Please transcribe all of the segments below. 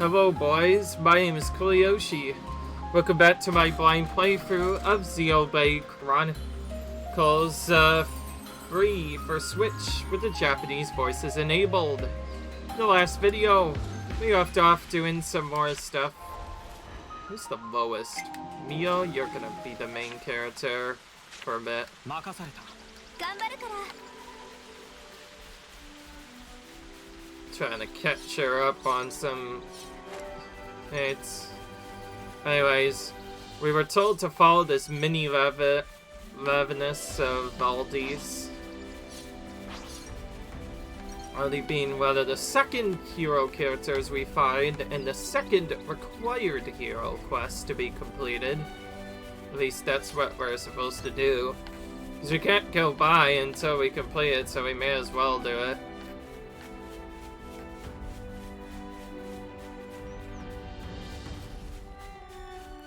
Hello boys, my name is Koyoshi. Welcome back to my blind playthrough of Xenoblade Chronicles free for Switch with the Japanese voices enabled. In the last video, we left off doing some more stuff. Who's the lowest? Mio, you're gonna be the main character for a bit. Trying to catch her up on some hits. Anyways, we were told to follow this mini Levinus of Valdes. Only being one of the second hero characters we find, and the second required hero quest to be completed. At least that's what we're supposed to do. Because we can't go by until we complete it, so we may as well do it.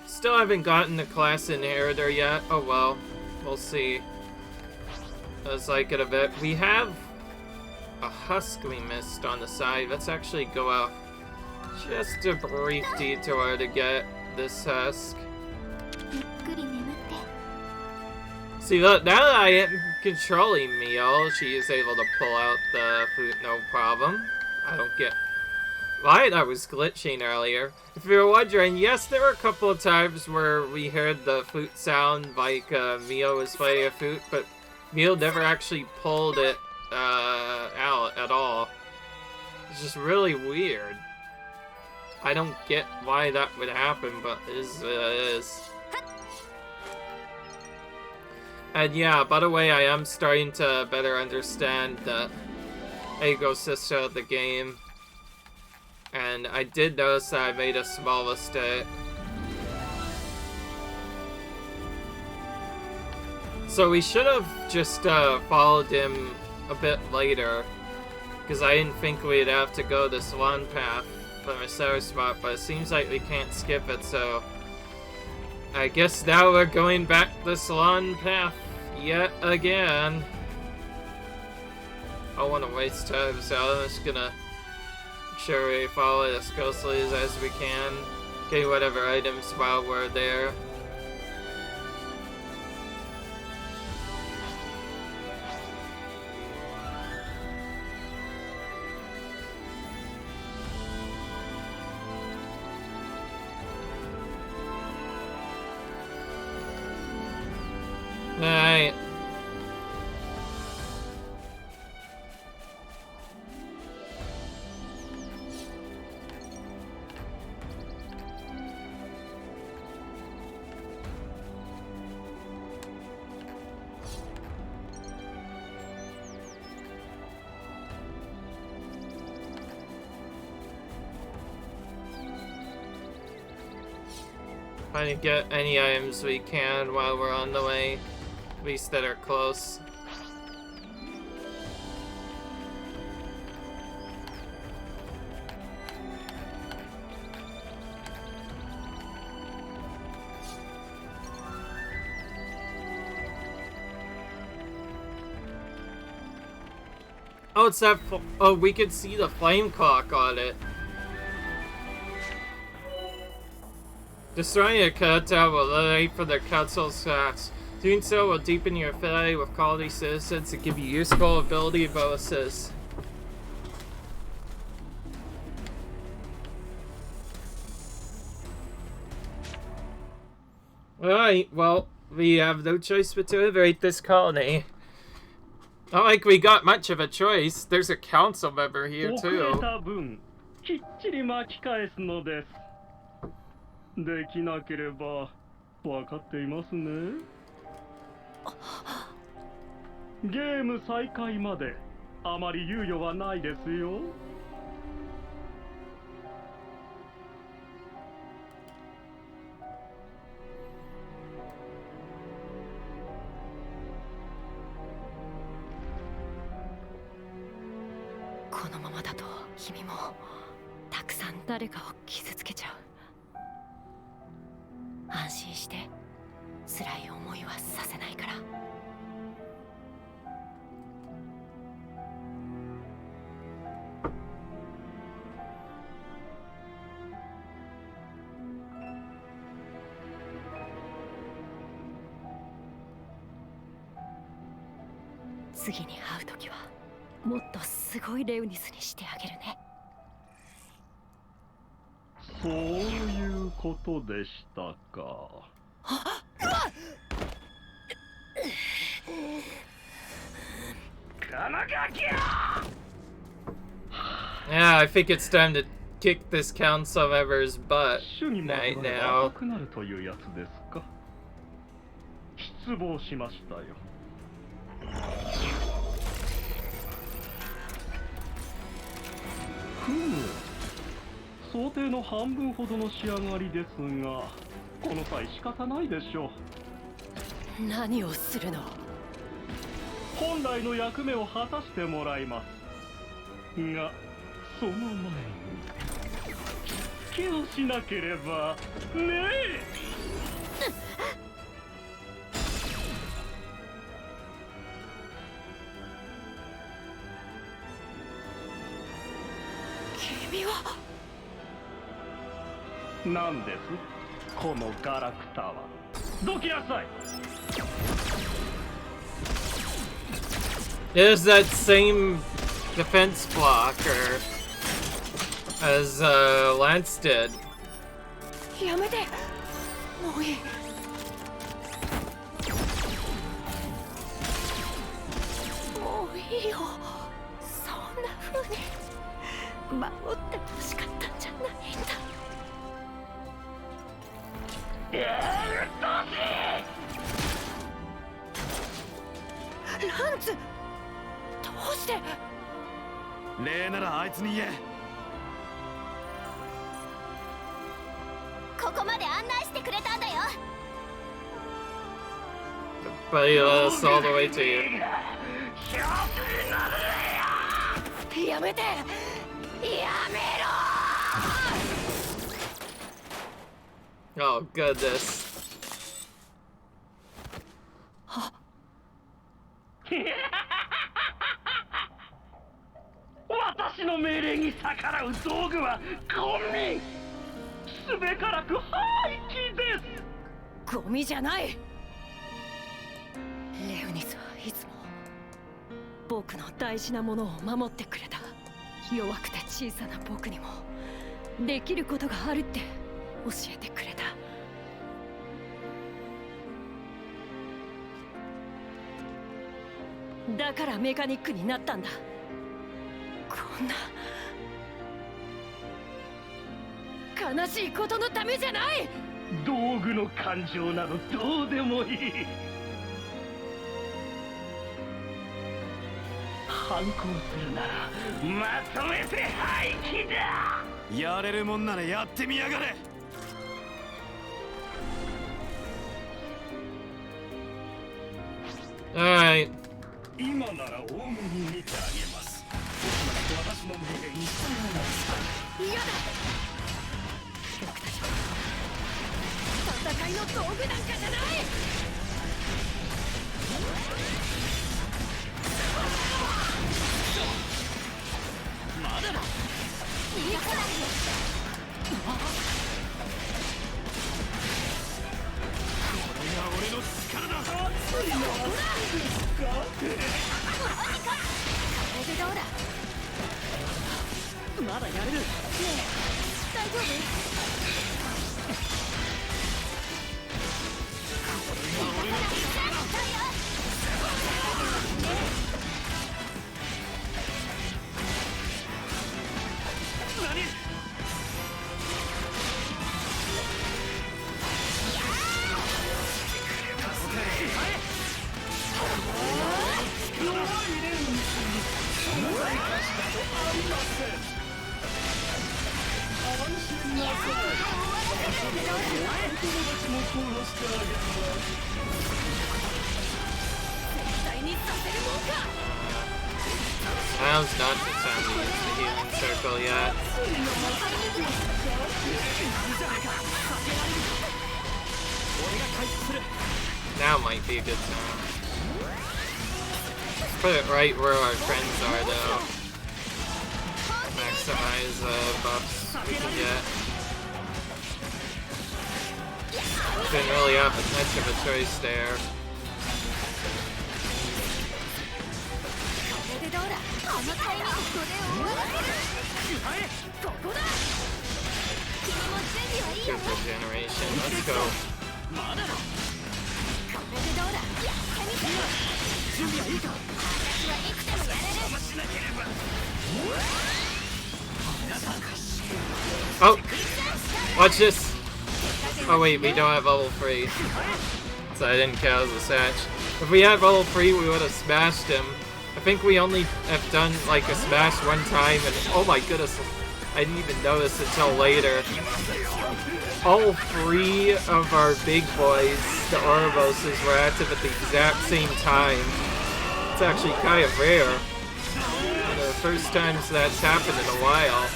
Still haven't gotten the class inheritor yet. Oh well, we'll see. As I get a bit. We have a husk we missed on the side. Let's actually go out just a brief detour to get this husk. See, look, now that I am controlling Mio, she is able to pull out the flute no problem. I don't get why that was glitching earlier. If you were wondering, yes, there were a couple of times where we heard the flute sound like Mio was playing a flute, but Mio never actually pulled it out at all. It's just really weird. I don't get why that would happen, but it is. And yeah, by the way, I am starting to better understand the ecosystem of the game. And I did notice that I made a small mistake. So we should have just followed him a bit later. Because I didn't think we'd have to go this long path from a center spot. But it seems like we can't skip it, so I guess now we're going back this long path yet again. I don't want to waste time, so I'm just gonna sure we follow it as closely as we can, get whatever items while we're there. Alright. Trying to get any items we can while we're on the way, at least that are close. Oh, it's that. Oh, we could see the flame clock on it. Destroying a cutout will eliminate for the council's tax. Doing so will deepen your affinity with quality citizens and give you useful ability bonuses. Alright, well, we have no choice but to liberate this colony. Not like we got much of a choice. There's a council member here too. できなければ分かっていますね。ゲーム再開まであまり猶予はないですよ。このままだと君もたくさん誰かを傷つけちゃう。安心して辛い思いはさせないから。次に会う時はもっとすごいレウニスにしてあげるね。そういうことでしたか。Yeah, I think it's time to kick this council member's butt 主にまright つわる now. 赤くなるというやつですか。失望しましたよ。ふむ、想定の半分ほどの仕上がりですが、この際仕方ないでしょう。何をするの？本来の役目を果たしてもらいますが、その前に気をしなければねえ。君は何ですこのガラクタは。どきなさい。There's that same defense blocker as Lance did. やめて、もういい。もういいよ。そんな風に守ってほしかったんじゃないんだ。ランツ、どうして？礼ならあいつに言え。ここまで案内してくれたんだよ。 But he led us all the way to you. やめて、やめろ。 Oh goodness. 私の命令に逆らう道具はゴミ。すべからく廃棄です。ゴミじゃない。レウニスはいつも僕の大事なものを守ってくれた。弱くて小さな僕にもできることがあるって教えてくれた。だからメカニックになったんだ。こんな悲しいことのためじゃない。道具の感情などどうでもいい。反抗するならまとめて廃棄だ。やれるもんならやってみやがれ。Alright. 今なら大目に見てあげます。私の命令に従います。嫌だ。僕たちは戦いの道具なんかじゃない。まだだ。いいから。これが俺の力だ。これでどうだ。まだやれる。ねえ、大丈夫？これが俺の力だ。何？Now's not the time to use the healing circle yet. Now might be a good time. Put it right where our friends are, though. Maximize buffs we can get. Didn't really have much of a choice there. Super generation. Let's go. Oh! Watch this! Oh wait, we don't have level 3. So I didn't count as a satch. If we had level 3, we would have smashed him. I think we only have done like a smash one time, and oh my goodness, I didn't even notice until later. All 3 of our big boys, the Ouroboses, were active at the exact same time. It's actually kind of rare. One of the first times that's happened in a while.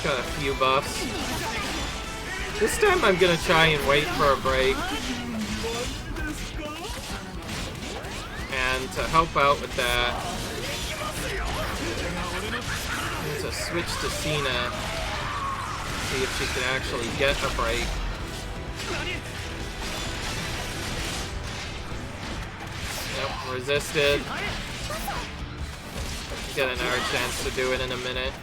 Got a few buffs. This time I'm gonna try and wait for a break. And to help out with that, I'm going to switch to Cena. See if she can actually get a break. Nope, resisted. Get another chance to do it in a minute.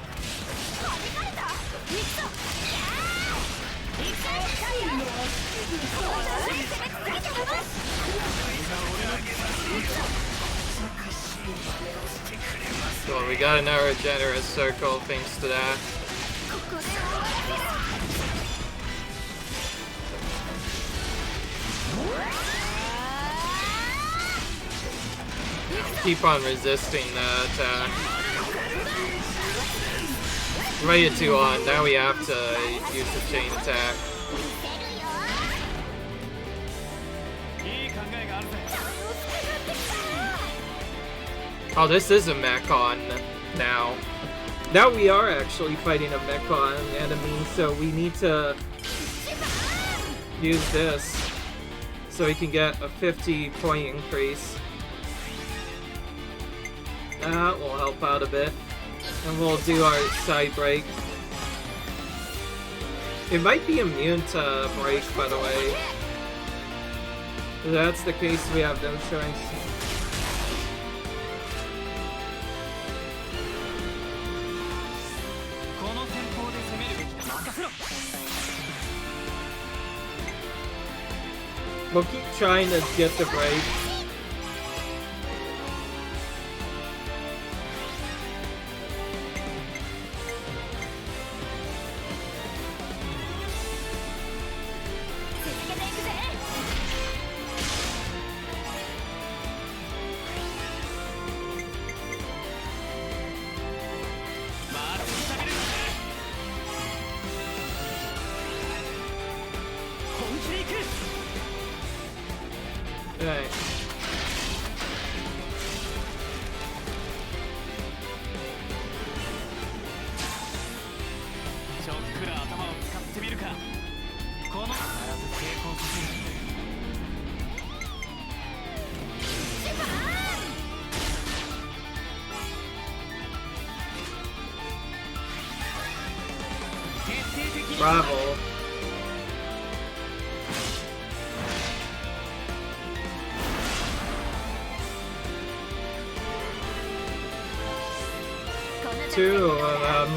So we got another generous circle thanks to that. Keep on resisting the attack. Waited too long, now we have to use the chain attack. Oh, this is a Mechon now. Now we are actually fighting a Mechon enemy, so we need to use this so we can get a 50-point increase. That will help out a bit. And we'll do our side break. It might be immune to break, by the way. If that's the case, we have no choice. We'll keep trying to get the break. Right. Bravo. Two of them.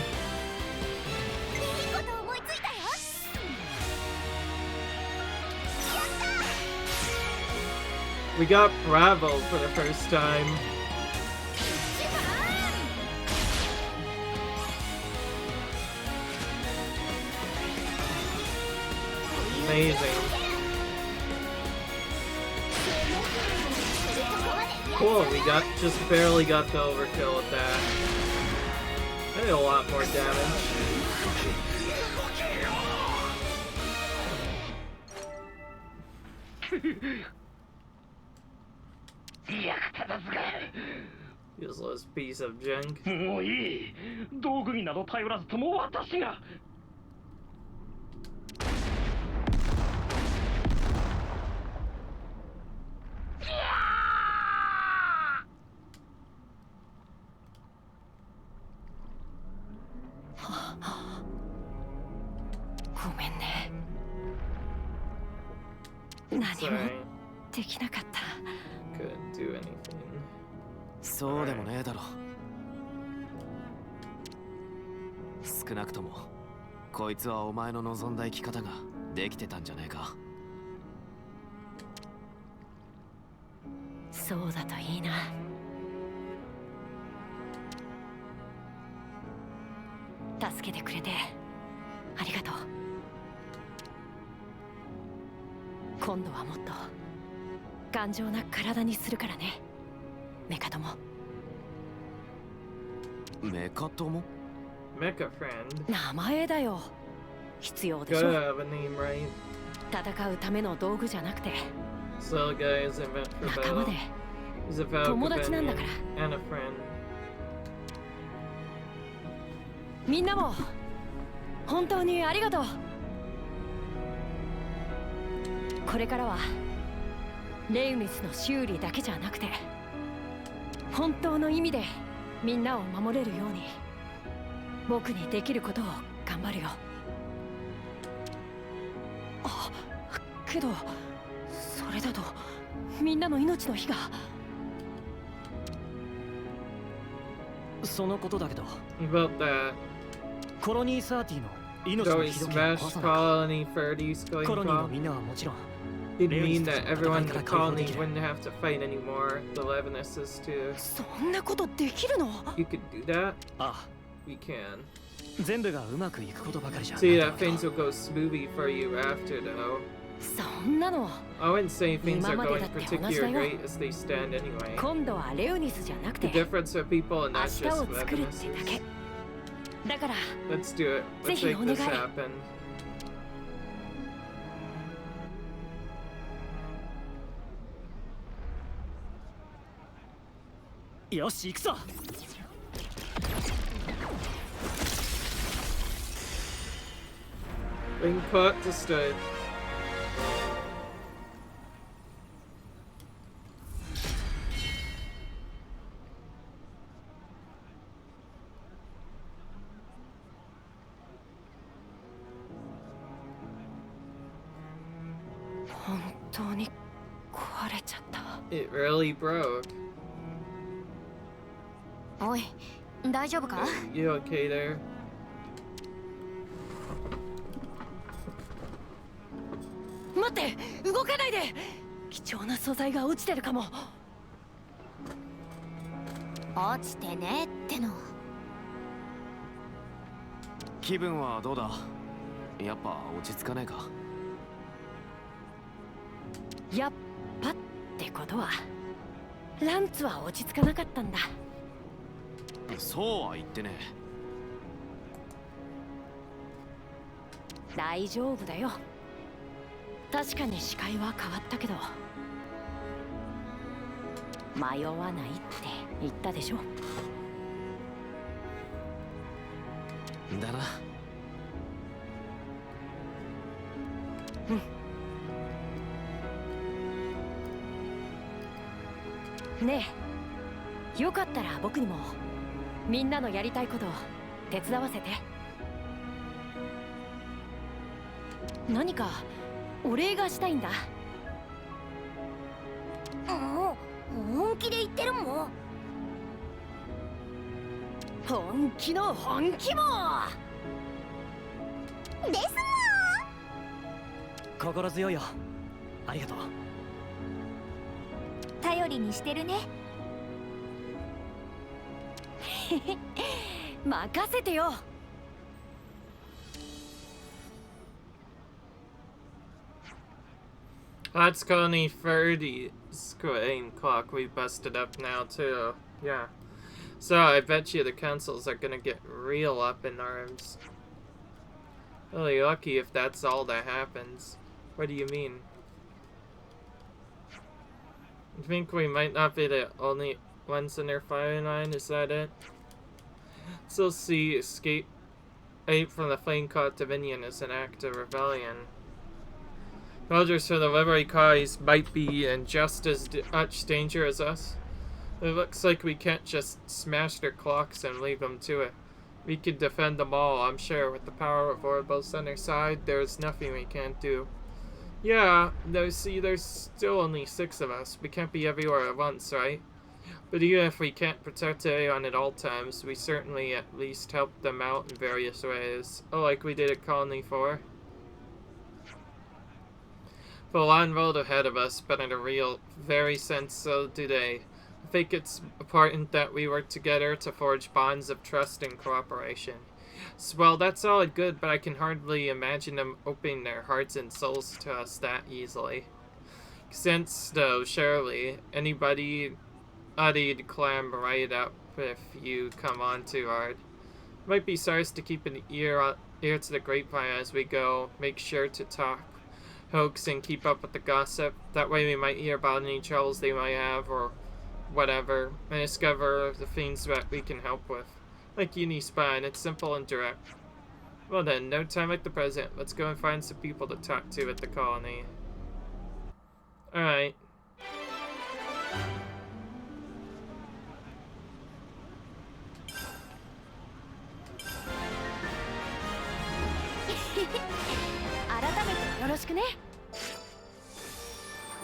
We got Bravo for the first time. Amazing. Cool, we just barely got the overkill with that. I did a lot more damage. Useless piece of junk. もういい。道具になど頼らずとも私が。ごめんね。何もできなかった。 Couldn't do anything. そうでもねえだろ。少なくともこいつはお前の望んだ生き方ができてたんじゃねえか。そうだといいな。助けてくれてありがとう。今度はもっと頑丈な体にするからね、メカ友。メカ友？ Mecha friend. 名前だよ。必要でし Gotta ょ。 have a name, right? 戦うための道具じゃなくて Slow guy isn't meant for 仲間 battle. で He's a valued 友達なんだ companion から。 and a friend. みんなも本当にありがとう。これからはレウニスの修理だけじゃなくて本当の意味でみんなを守れるように僕にできることを頑張るよ。あ、けどそれだとみんなの命の火が。そのことだけど About that. コロニー30の命 So の he 日時を壊 smashed さないか。 colony 30's コロニーの going みんなはもちろん It'd mean that Leonis everyone in the 戦いから解放で colony きる。 wouldn't have to fight anymore. The Levinuses too. そんなことできるの？ You could do that? あ We can. 全部がうまくいくことばかりじゃ See ない that things will go smoothly for you after though. そんなの I wouldn't say things are 今まで going だって同じ particularly だよ。 great as they stand anyway. 今度はレウニスじゃなく The て difference are people and 明 not 日 just を作るってだ Levinuses. けだから。 Let's do it. Let's ぜひ make お願い。 this happen. よし行くぞ。 Being put to stood. It really broke. おい、大丈夫か？ You okay there? 待って、動かないで。貴重な素材が落ちてるかも。落ちてねっての。気分はどうだ？やっぱ落ち着かねえか？やっぱってことはランツは落ち着かなかったんだ。そうは言ってね大丈夫だよ。確かに視界は変わったけど迷わないって言ったでしょ。え。だな。ねえ、よかったら僕にもみんなのやりたいことを手伝わせて。何かお礼がしたいんだ。もう本気で言ってるもん。本気の本気もです心強いよ。ありがとう。もん。頼りにしてるね。任せてよ。That's Colony 30's coin clock we busted up now too. Yeah. So I bet you the councils are gonna get real up in arms. Really lucky if that's all that happens. What do you mean? You think we might not be the only ones in their firing line? Is that it? Still see escape from the flame-caught Dominion as an act of rebellion. Soldiers for the Liberty cause might be in just as much danger as us. It looks like we can't just smash their clocks and leave them to it. We could defend them all, I'm sure. With the power of Oribos on our side, there's nothing we can't do. Yeah, no, see, there's still only 6 of us. We can't be everywhere at once, right? But even if we can't protect anyone at all times, we certainly at least help them out in various ways. Oh, like we did at Colony 4. The long road ahead of us, but in a real, very sense, so do they. I think it's important that we work together to forge bonds of trust and cooperation. Well, that's all good, but I can hardly imagine them opening their hearts and souls to us that easily. Since, though, surely, I'd clam right up if you come on too hard. Might be size to keep an ear to the grapevine as we go. Make sure to talk hoax and keep up with the gossip. That way we might hear about any troubles they might have or whatever, and discover the things that we can help with. Like Unispine, it's simple and direct. Well then, no time like the present. Let's go and find some people to talk to at the colony. Alright.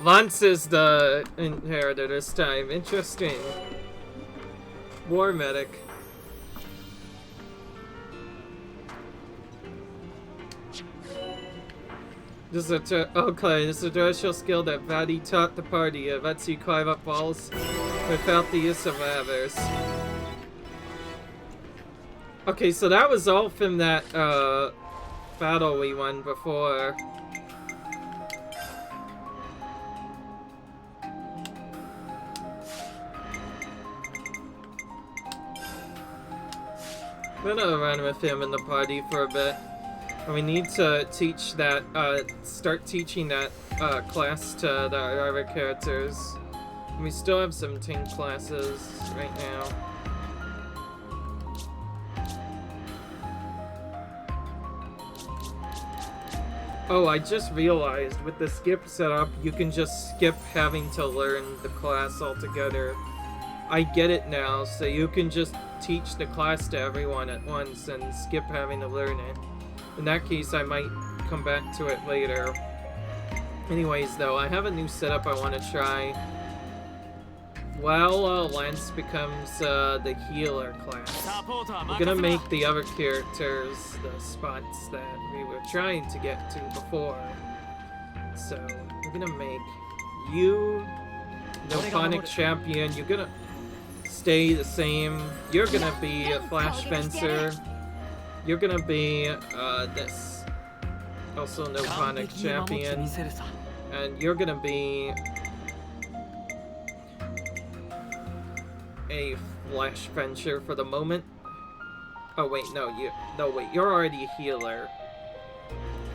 Lance is the inheritor this time. Interesting. War medic. This is a this is a traditional skill that Vadi taught the party. It lets you climb up walls without the use of ladders. Okay, so that was all from that battle we won before. We're gonna run with him in the party for a bit. And we need to teach that, start teaching that class to the other characters. And we still have some tank classes right now. Oh, I just realized with the skip setup, you can just skip having to learn the class altogether. I get it now, so you can just teach the class to everyone at once and skip having to learn it. In that case, I might come back to it later. Anyways, though, I have a new setup I want to try. While Lance becomes the healer class, we're gonna make the other characters the spots that we were trying to get to before. So, we're gonna make you the Phonic champion. You're gonna stay the same. You're gonna be a Flash Fencer. You're gonna be this also no Phonic champion, and you're gonna be a Flash Fencer for the moment. Oh wait, wait, you're already a healer,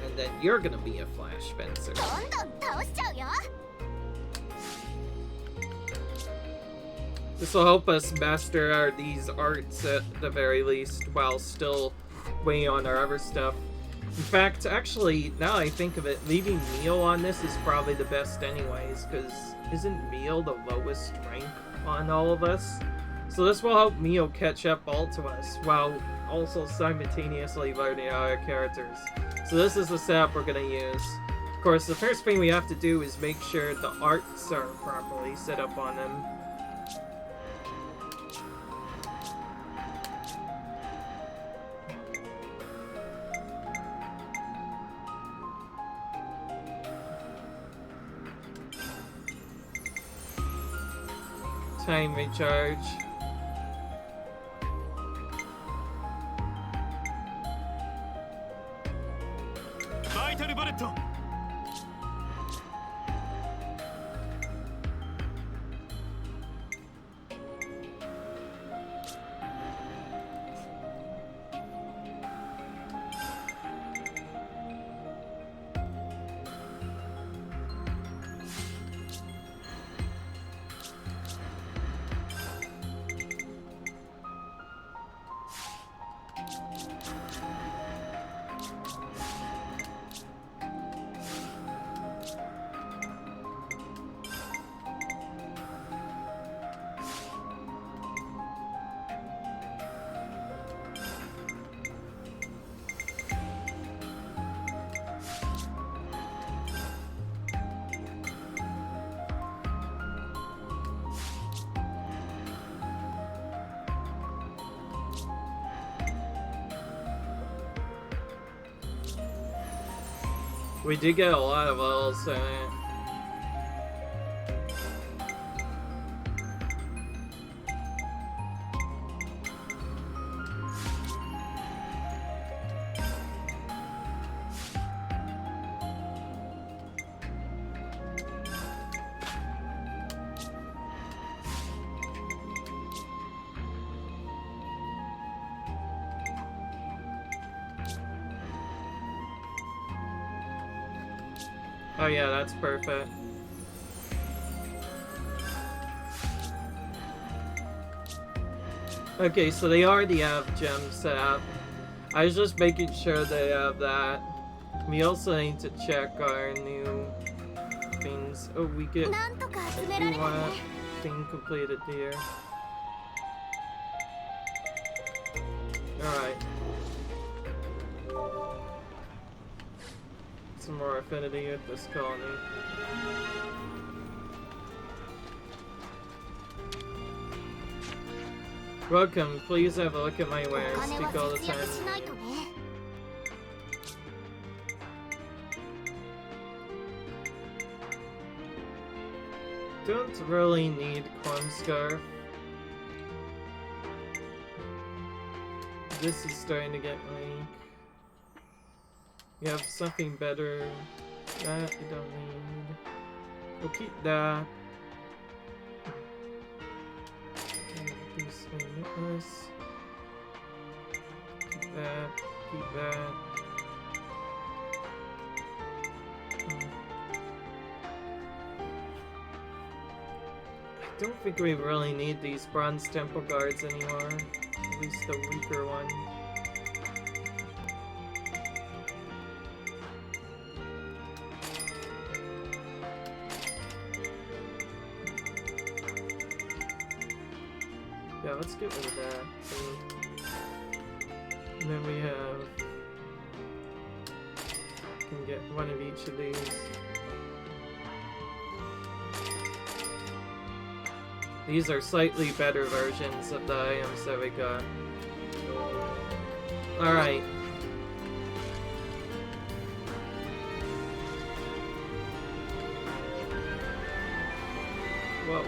and then you're gonna be a Flash Fencer. This will help us master these arts at the very least, while still waiting on our other stuff. In fact, actually, now I think of it, leaving Meal on this is probably the best anyways, because isn't Meal the lowest rank on all of us? So this will help Meal catch up all to us, while also simultaneously learning our characters. So this is the setup we're going to use. Of course, the first thing we have to do is make sure the arts are properly set up on them. Time recharge. Vital bullet. We did get a lot of levels in it. Oh yeah, that's perfect. Okay, so they already have gems set up. I was just making sure they have that. We also need to check our new things. Oh, we get one thing completed here. Alright. Some more affinity with this colony. Welcome, please have a look at my wares. Speak all the time. Don't really need Corn Scarf. This is starting to get weak. You have something better. That you don't need. We'll keep that. Keep that. Keep that. I don't think we really need these Bronze Temple Guards anymore. At least the weaker one. Yeah, let's get rid of that. And then we have... can get one of each of these. These are slightly better versions of the items that we got. Alright. Whoa.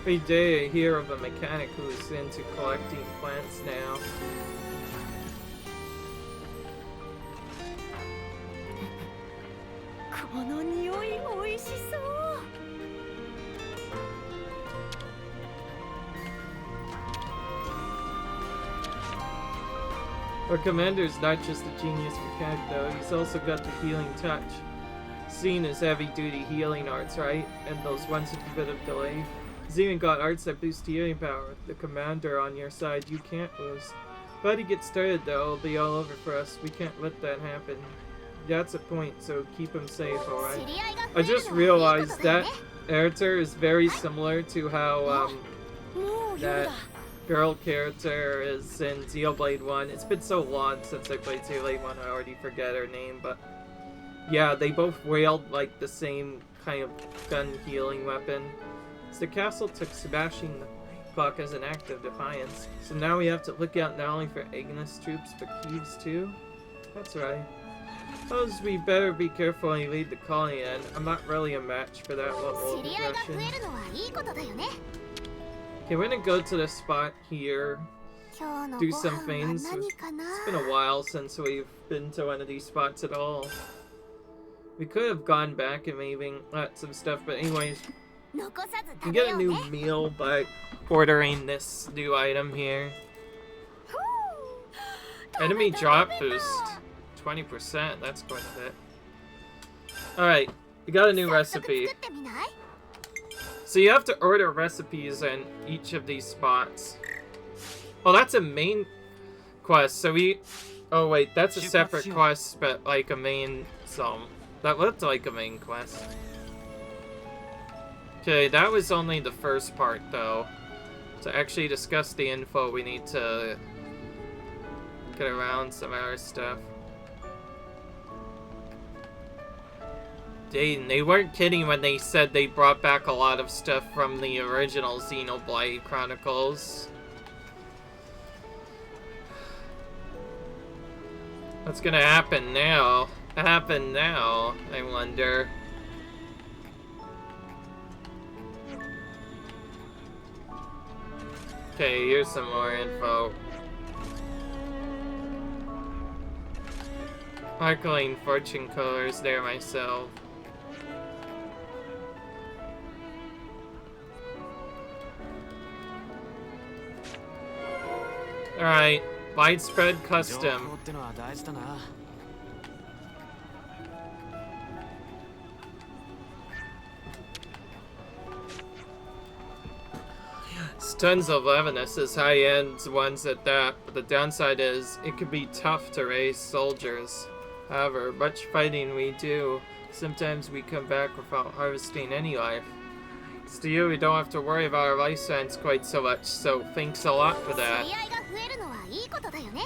Every day I hear of a mechanic who is into collecting plants now. Our commander's not just a genius mechanic though, he's also got the healing touch. Seen as heavy-duty healing arts, right? And those ones with a bit of delay. He's even got arts that boost healing power. The commander on your side, you can't lose. But he gets started though, it'll be all over for us. We can't let that happen. That's a point, so keep him safe, alright? I just realized that character is very similar to how that girl character is in Xenoblade 1. It's been so long since I played Xenoblade 1, I already forget her name, but yeah, they both wield like the same kind of gun healing weapon. So the castle took smashing the clock as an act of defiance. So now we have to look out not only for Ignis troops, but Kieves too? That's right. Suppose we better be careful when we lead the colony in. I'm not really a match for that level of aggression. Okay, we're gonna go to the spot here, do some things. It's been a while since we've been to one of these spots at all. We could have gone back and maybe got some stuff, but anyways, you can get a new meal by ordering this new item here. Enemy drop boost, 20%, that's quite a bit. Alright, we got a new recipe. So you have to order recipes in each of these spots. Oh, that's a main quest, so we... Oh wait, that's a separate quest, but like a main... that looked like a main quest. Okay, that was only the first part though. To actually discuss the info, we need to get around some other stuff. They weren't kidding when they said they brought back a lot of stuff from the original Xenoblade Chronicles. What's gonna happen now? happen now, I wonder? Okay, here's some more info. Sparkling fortune colors there myself. Alright, widespread 情報 custom. ってのは大事だな。 It's tons of Levinus, high-end ones at that, but the downside is it could be tough to raise soldiers. However, much fighting we do, sometimes we come back without harvesting any life. It's to you, we don't have to worry about our lifespans quite so much, so thanks a lot for that. 知り合いが増えるのはいいことだよね。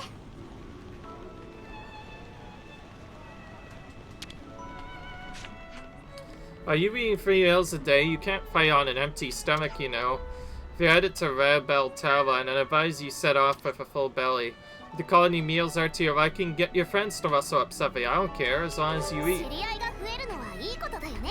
Are you eating 3 meals a day? You can't fight on an empty stomach, you know. If you're headed to Red Bell Tavern, I'd advise you set off with a full belly. If the colony meals are to your liking, get your friends to rustle up something. I don't care, as long as you 知 eat. り合いが増えるのはいいことだよね。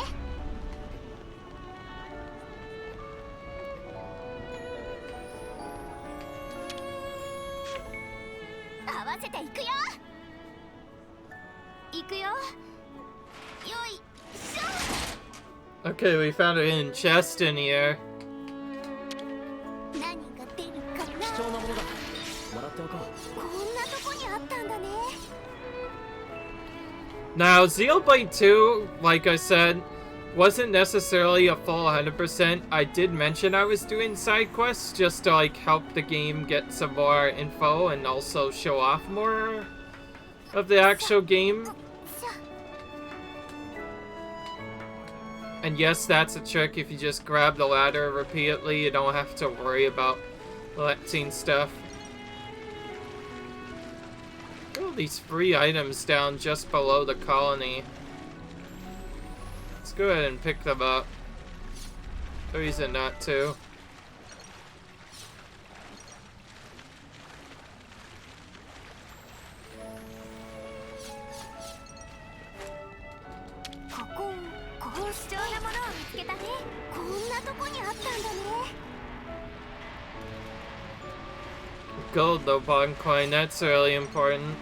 合わせていくよ。いくよ。よいしょ。 Okay, we found a hidden chest in here. 何が出るかな。貴重なものだ。もらっておこう。こんなとこにあったんだね。 Now, Xenoblade 2, like I said, wasn't necessarily a full 100%. I did mention I was doing side quests just to like help the game get some more info and also show off more of the actual game. And yes, that's a trick. If you just grab the ladder repeatedly, you don't have to worry about collecting stuff. Oh, these free items down just below the colony. Let's go ahead and pick them up. No reason not to. Gold though, bond coin, that's really important.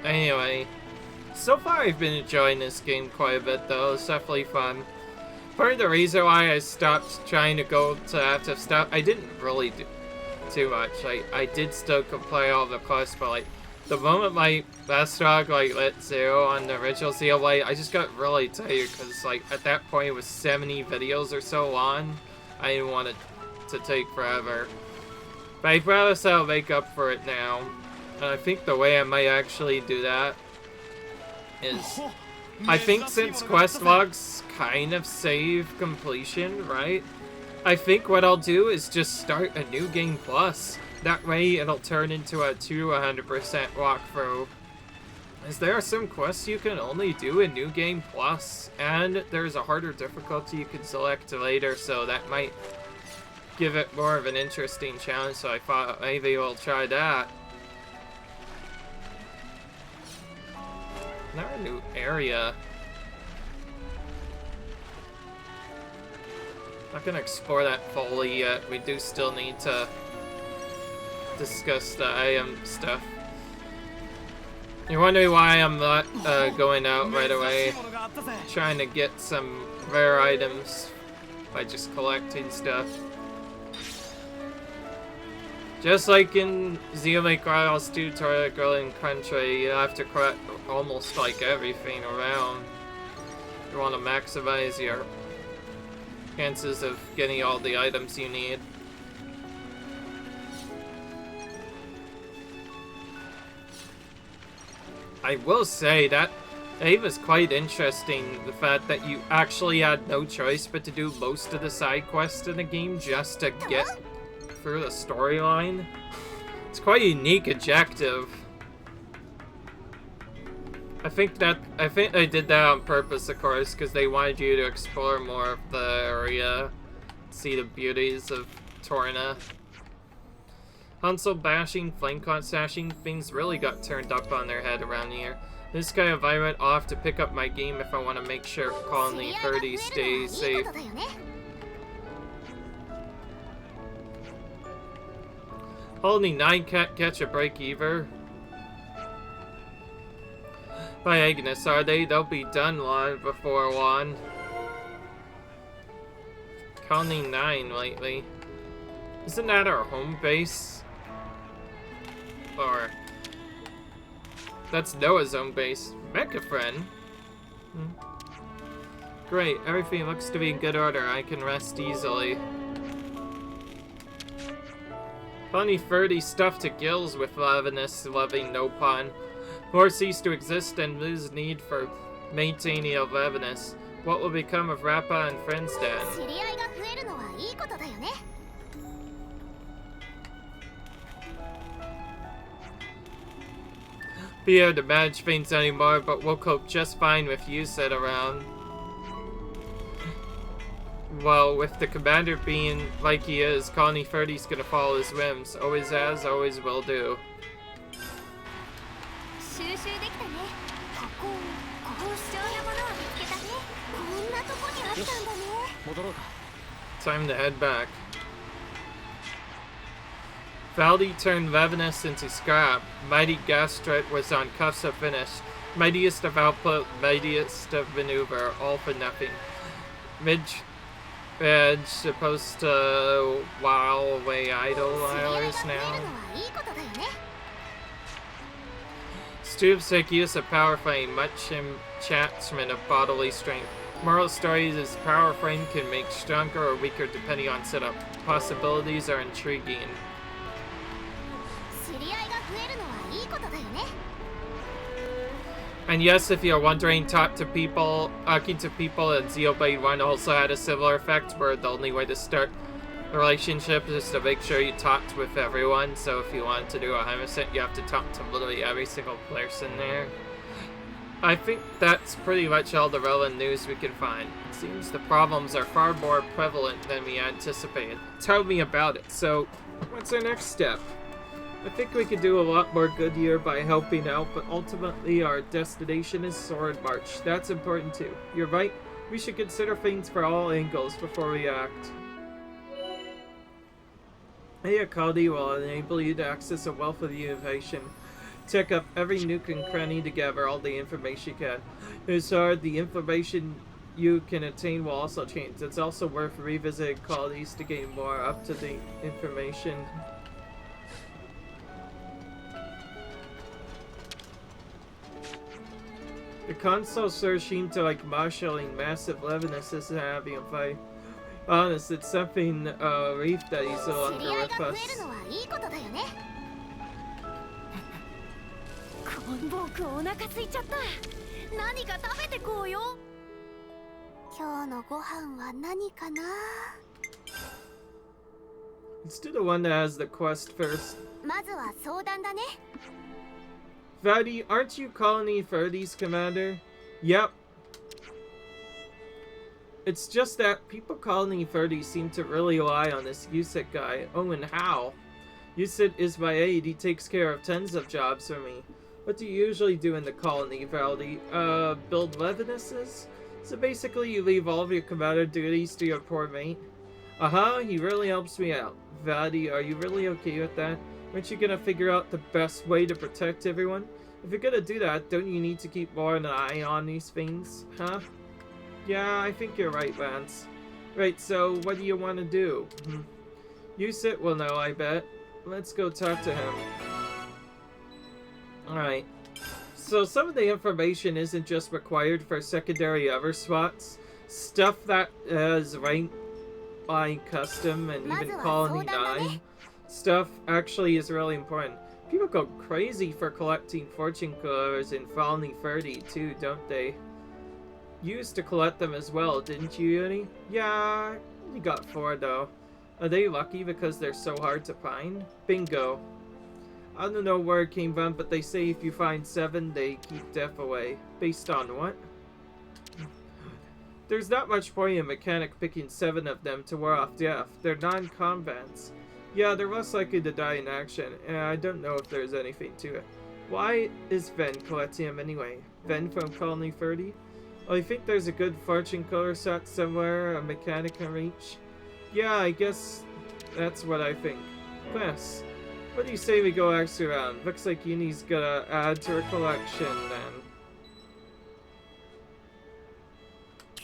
Anyway, so far I've been enjoying this game quite a bit though, it's definitely fun. Part of the reason why I stopped trying to go to active stuff, I didn't really do too much. I did still play all the quests, but like, the moment my best dog like lit 0 on the original Xenoblade, I just got really tired because like at that point it was 70 videos or so long. I didn't want it to take forever. But I promise I'll make up for it now. And I think the way I might actually do that is, I think since quest logs kind of save completion, right? I think what I'll do is just start a new game plus. That way it'll turn into a 100% walkthrough. As there are some quests you can only do in New Game Plus, and there's a harder difficulty you can select later, so that might give it more of an interesting challenge, so I thought maybe we'll try that. Now a new area. Not gonna explore that fully yet. We do still need to discuss the item stuff. You're wondering why I'm not going out right away. Trying to get some rare items by just collecting stuff. Just like in Xenoblade Chronicles 2 Tutorial in Country, you have to collect almost like everything around. You want to maximize your chances of getting all the items you need. I will say that It was quite interesting, the fact that you actually had no choice but to do most of the side quests in the game just to get through the storyline. It's quite a unique objective. I think they did that on purpose, of course, because they wanted you to explore more of the area, see the beauties of Torna. Console bashing, flamecon stashing, things really got turned up on their head around here. This kind of environment, I'll have to pick up my game if I want to make sure Colony 30 stays safe. Colony 9 can't catch a break either. By Agnes, are they? They'll be done long before 1. Colony 9 lately. Isn't that our home base? Or... that's Noah's home base. Mecha friend? Great, everything looks to be in good order. I can rest easily. Funny 30 stuffed to gills with ravenous loving Nopon. More cease to exist and lose need for maintaining a ravenous. What will become of Rappa and Friendstan? Be able to manage things anymore, but we'll cope just fine with you sit around. Well, with the commander being like he is, Colony 30's gonna follow his whims. Always has, always will do. Time to head back. Valdi turned Ravenous into scrap. Mighty Gastret was on cuffs of finish. Mightiest of output, mightiest of maneuver, all for nothing. Midge supposed to while away idlers now. Stoops make use of power frame, much enchantment of bodily strength. Moral stories is power frame can make stronger or weaker depending on setup. Possibilities are intriguing. And yes, if you're wondering, talking to people in Xenoblade 1 also had a similar effect, where the only way to start a relationship is to make sure you talked with everyone. So if you wanted to do a homicide, you have to talk to literally every single person there. I think that's pretty much all the relevant news we can find. It seems the problems are far more prevalent than we anticipated. Tell me about it. So, what's our next step? I think we could do a lot more good here by helping out, but ultimately our destination is Sword March. That's important too. You're right, we should consider things for all angles before we act. A Akadi will enable you to access a wealth of innovation. Check up every nook and cranny to gather all the information you can. It's hard, the information you can attain will also change. It's also worth revisiting qualities to gain more up-to-date information. The console sure seemed to like marshalling massive levinuses and having a fight. Honest, it's something reef that he's no longer with us. Let's do the one that has the quest first. Vadi, aren't you Colony 30's commander? Yep. It's just that people Colony 30 seem to really rely on this Yusit guy. Oh, and how? Yusit is my aide. He takes care of tons of jobs for me. What do you usually do in the colony, Valdi? Build levinuses? So basically you leave all of your commander duties to your poor mate? He really helps me out. Valdi, are you really okay with that? Aren't you gonna figure out the best way to protect everyone? If you're gonna do that, don't you need to keep more an eye on these things? Huh? Yeah, I think you're right, Vance. Right, so what do you want to do? Yusit will know, I bet. Let's go talk to him. Alright. So some of the information isn't just required for secondary other spots. Stuff that is ranked by custom and even Colony 9 stuff actually is really important. People go crazy for collecting fortune colors in Falny 30 too, don't they? You used to collect them as well, didn't you, Uni? Yeah, you got 4 though. Are they lucky because they're so hard to find? Bingo. I don't know where it came from, but they say if you find 7, they keep death away. Based on what? There's not much point in mechanic picking 7 of them to ward off death. They're non-combats. Yeah, they're less likely to die in action, and I don't know if there's anything to it. Why is Ven collecting them anyway? Ven from Colony 30? Well, I think there's a good fortune color set somewhere a mechanic can reach. Yeah, I guess that's what I think. Yes. What do you say we go extra round? Looks like Uni's gonna add to her collection then.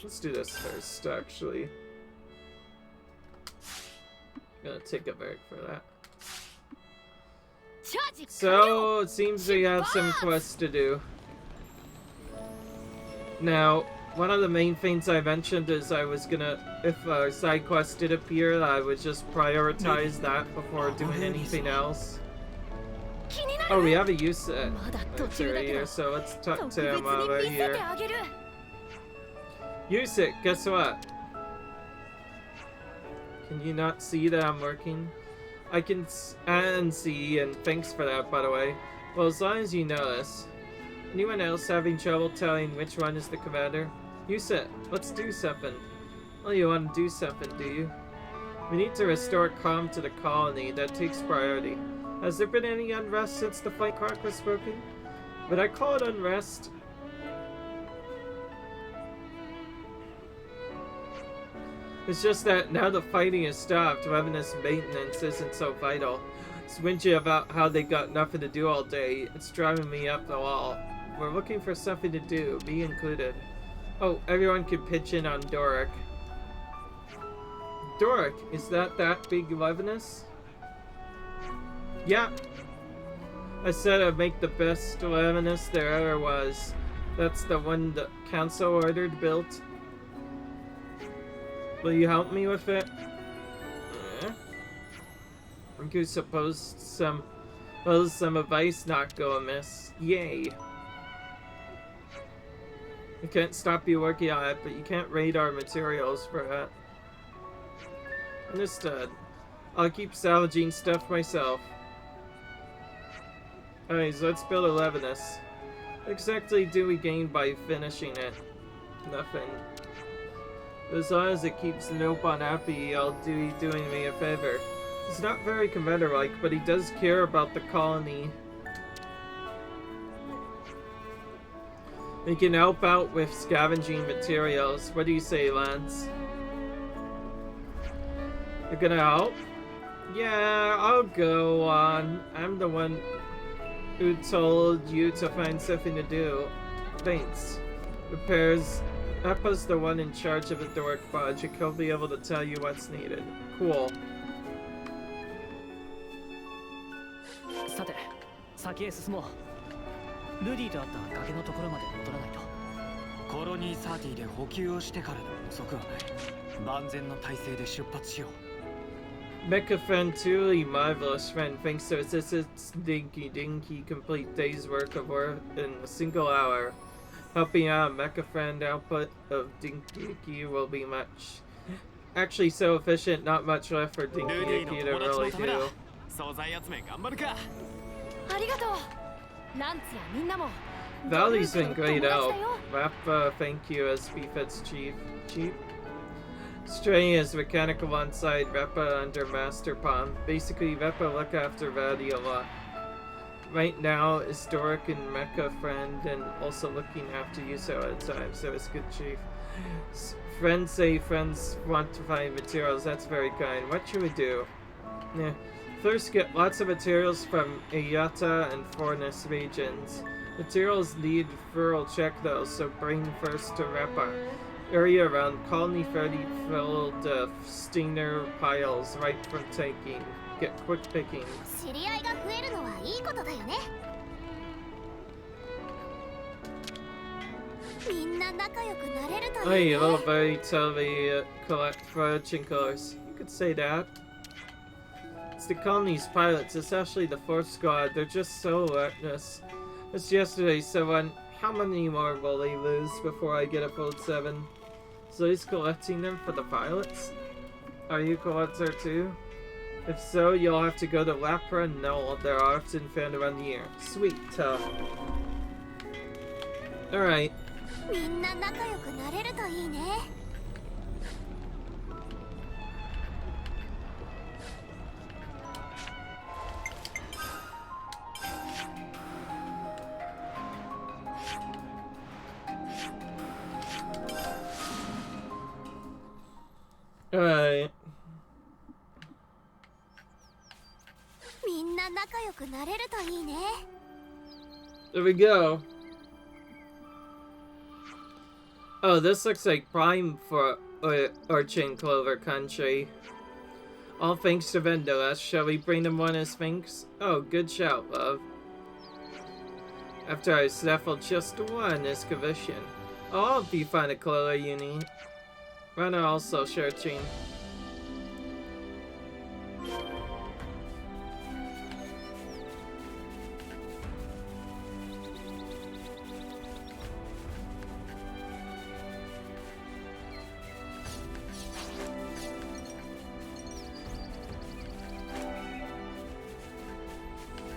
Let's do this first, actually. Gonna take a break for that. So, it seems we have some quests to do. Now, one of the main things I mentioned is I was gonna, if a side quest did appear, I would just prioritize that before doing anything else. Oh, we have a use set right here, so let's talk to him while we're here. Use it, guess what? Can you not see that I'm working? I can see, and thanks for that, by the way. Well, as long as you know this. Anyone else having trouble telling which one is the commander? Use it. Let's do something. Well, you want to do something, do you? We need to restore calm to the colony. That takes priority. Has there been any unrest since the fight clock was spoken? Would I call it unrest? It's just that now the fighting is stopped, revenous maintenance isn't so vital. It's whingy about how they got nothing to do all day. It's driving me up the wall. We're looking for something to do, me included. Oh, everyone can pitch in on Doric. Doric, is that big Levinus? Yeah. I said I'd make the best Levinus there ever was. That's the one the council ordered built. Will you help me with it? I'm going to suppose some advice not go amiss. Yay. I can't stop you working on it, but you can't raid our materials for that. Understood. I'll keep salvaging stuff myself. Alright, so let's build a Levinus. What exactly do we gain by finishing it? Nothing. As long as it keeps Nopon happy, I'll be doing me a favor. He's not very commander-like, but he does care about the colony. He can help out with scavenging materials. What do you say, Lance? You're gonna help? Yeah, I'll go on. I'm the one who told you to find something to do. Thanks. Repairs. Appa's the one in charge of the Doric project. He'll be able to tell you what's needed. Cool. さて、先へ進もう。ルディと会った崖のところまで戻らないと。コロニー30で補給をしてからでも遅くはない。万全の体制で出発しよう。 Mecha friend, truly marvelous friend. Thanks to assistance, Dinky complete day's work of work in a single hour. Helping out Mecha friend output of Dinky will be much. Actually, so efficient, not much left for Dinky to really do. Valley's been great help. Rappa, thank you as BFED's chief. Stray is mechanical on side, Rappa under Master Palm. Basically, Rappa look after Valley a lot. Right now is Doric and Mecha friend and also looking after Yuso at a time, so it's good chief. Friends say friends want to find materials, that's very kind. What should we do? Yeah. First, get lots of materials from Ayata and Fornus regions. Materials need thorough check though, so bring first to Rappa. Area around Colony 30 filled stinger piles right from taking. Get quick picking. Hey, little birdie, tell me collect fortune colors. You could say that. Stick on these pilots, especially the 4th squad. They're just so reckless. It's yesterday, so how many more will they lose before I get a full 7? So he's collecting them for the pilots? Are you a collector too? If so, you'll have to go to Lapra and Null. They're often found around the year. Sweet, tough. Alright. みんな仲良くなれるといいね。Alright. みんな仲良くなれるといいね。 There we go. Oh, this looks like prime for Orchin Clover Country. All thanks to Vendolas. Shall we bring them one as Sphinx? Oh, good shout, love. After I snaffled just one excavation. Oh, I'll be fine a Clover uni. Runner also searching.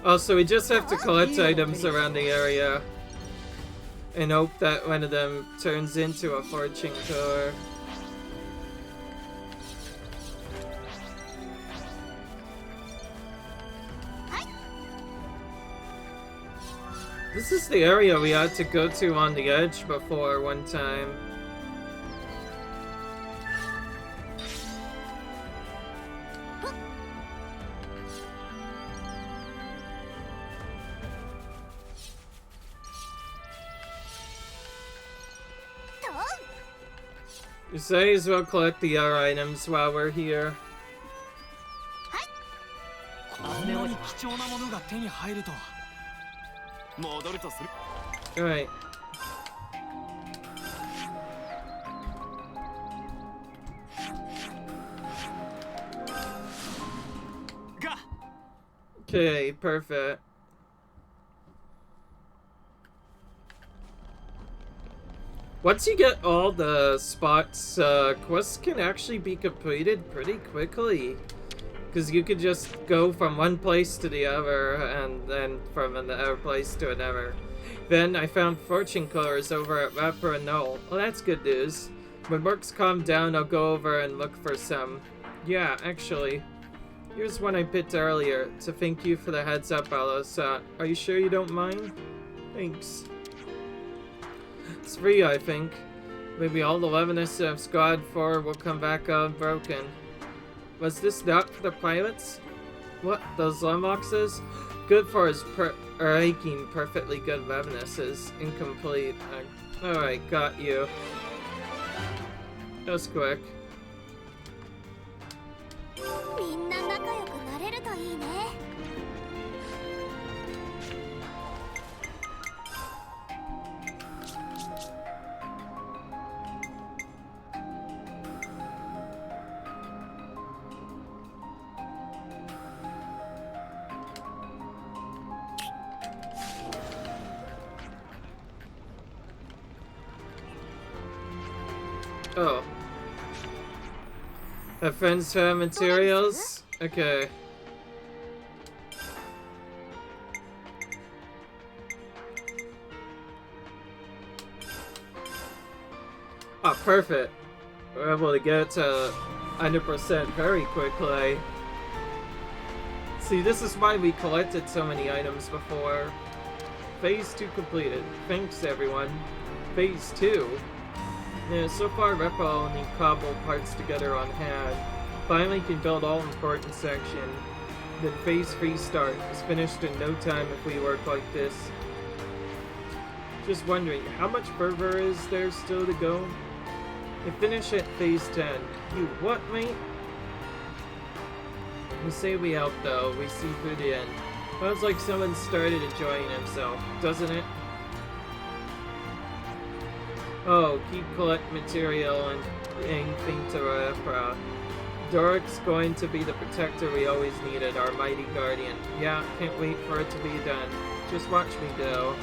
Oh, so we just have to collect items around the area and hope that one of them turns into a fortune teller. This is the area we had to go to on the edge before one time. You say as well collect the other items while we're here. こんなに貴重なものが手に入るとは。戻るとする。Alright. Okay, perfect. Once you get all the spots, quests can actually be completed pretty quickly. Because you could just go from one place to the other, and then from another place to another. Then I found fortune colors over at Rapper and Null. Well, that's good news. When work's calmed down, I'll go over and look for some. Yeah, actually. Here's one I picked earlier, to thank you for the heads up, Alos. Are you sure you don't mind? Thanks. It's free, I think. Maybe all the leaveness of Squad 4 will come back unbroken. Was this not for the pilots? What, those lumboxes? Good for his aching perfectly good leaveness is incomplete. Alright, got you. That was quick. みんな仲良くなれるといいね。 Oh. Have friends found materials? Okay. Ah, perfect. We're able to get to 100% very quickly. See, this is why we collected so many items before. Phase 2 completed. Thanks, everyone. Phase 2? Yeah, so far Repo only cobbled parts together on hand. Finally can build all important section. Then Phase 3 start is finished in no time if we work like this. Just wondering, how much further is there still to go? We finish at Phase 10. You what, mate? We say we help though, we see through the end. Sounds like someone started enjoying himself, doesn't it? Oh, keep collect material and anything to Rapra. Doric's going to be the protector we always needed, our mighty guardian. Yeah, can't wait for it to be done. Just watch me go.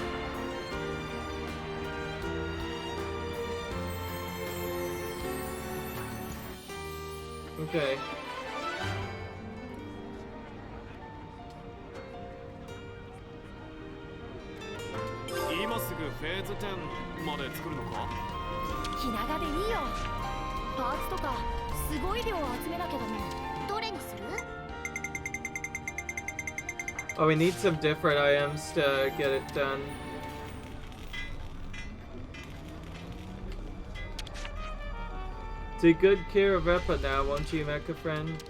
Okay. 今すぐフェーズ10まで作るのか？気長でいいよ。パーツとかすごい量集めなきゃだもん。どれにする？ Oh, we need some different items to get it done. Take good care of Repa now, won't you, Mecha friend?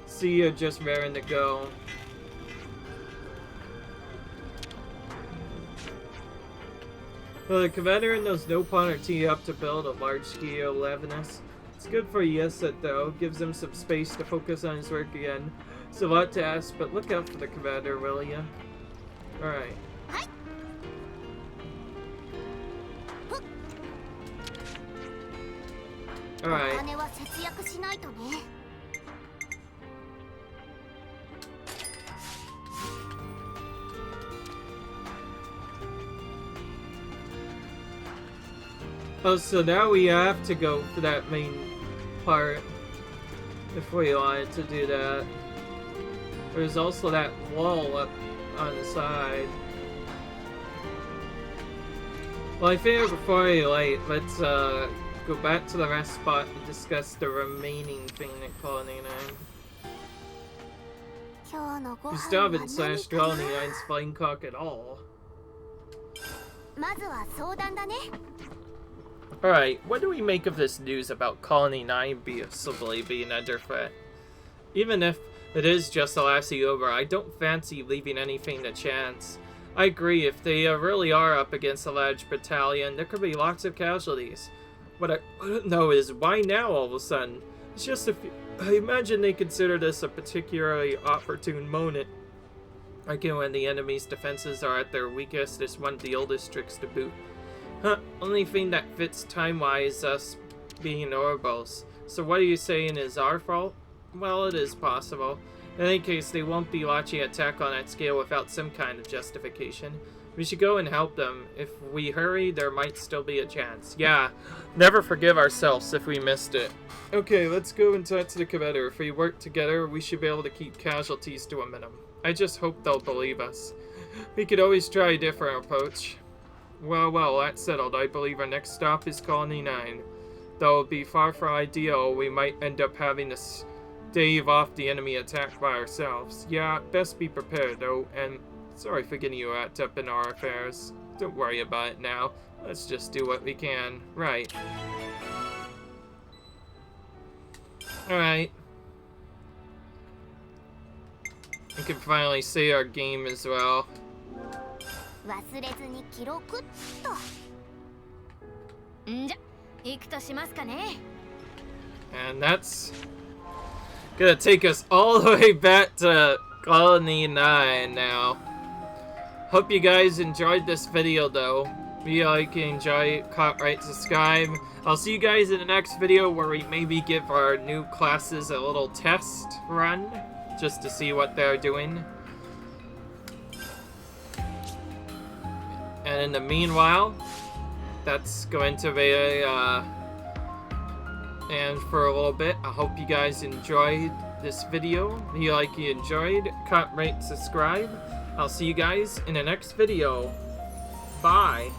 See, you're just raring to go. Well, the commander knows no pawn or tee up to build a large-scale Levinus. It's good for Yeset though, gives him some space to focus on his work again. It's a lot to ask, but look out for the commander, will ya? Alright. Alright. お金は節約しないとね。Oh, so now we have to go for that main part if we wanted to do that. There's also that wall up on the side. Well, I figured before I late, let's go back to the rest spot and discuss the remaining thing at Colony 9. 今日のご We 飯 still は haven't 何 slashed かな？ Colony 9's flying cock at all. まずは相談だね。 Alright, what do we make of this news about Colony 9 possibly being under threat? Even if it is just the last over, I don't fancy leaving anything to chance. I agree, if they really are up against a large battalion, there could be lots of casualties. What I wouldn't know is, why now all of a sudden? It's just I imagine they consider this a particularly opportune moment. Like when the enemy's defenses are at their weakest, is one of the oldest tricks to boot. Huh, only thing that fits time-wise is us being Orbos. So what are you saying is our fault? Well, it is possible. In any case, they won't be launching an attack on that scale without some kind of justification. We should go and help them. If we hurry, there might still be a chance. Yeah, never forgive ourselves if we missed it. Okay, let's go and talk to the commander. If we work together, we should be able to keep casualties to a minimum. I just hope they'll believe us. We could always try a different approach. Well, that's settled. I believe our next stop is Colony 9. Though it would be far from ideal, we might end up having to stave off the enemy attack by ourselves. Yeah, best be prepared though, and sorry for getting you wrapped up in our affairs. Don't worry about it now. Let's just do what we can. Right. Alright. We can finally see our game as well. 忘れずに記録っと。んじゃ、行くとしますかね。 And that's gonna take us all the way back to Colony 9 now. Hope you guys enjoyed this video though. If you like and enjoy it, comment, subscribe. I'll see you guys in the next video where we maybe give our new classes a little test run. Just to see what they're doing. And in the meanwhile, that's going to be and for a little bit, I hope you guys enjoyed this video. If you like, you enjoyed, comment, rate, subscribe. I'll see you guys in the next video. Bye.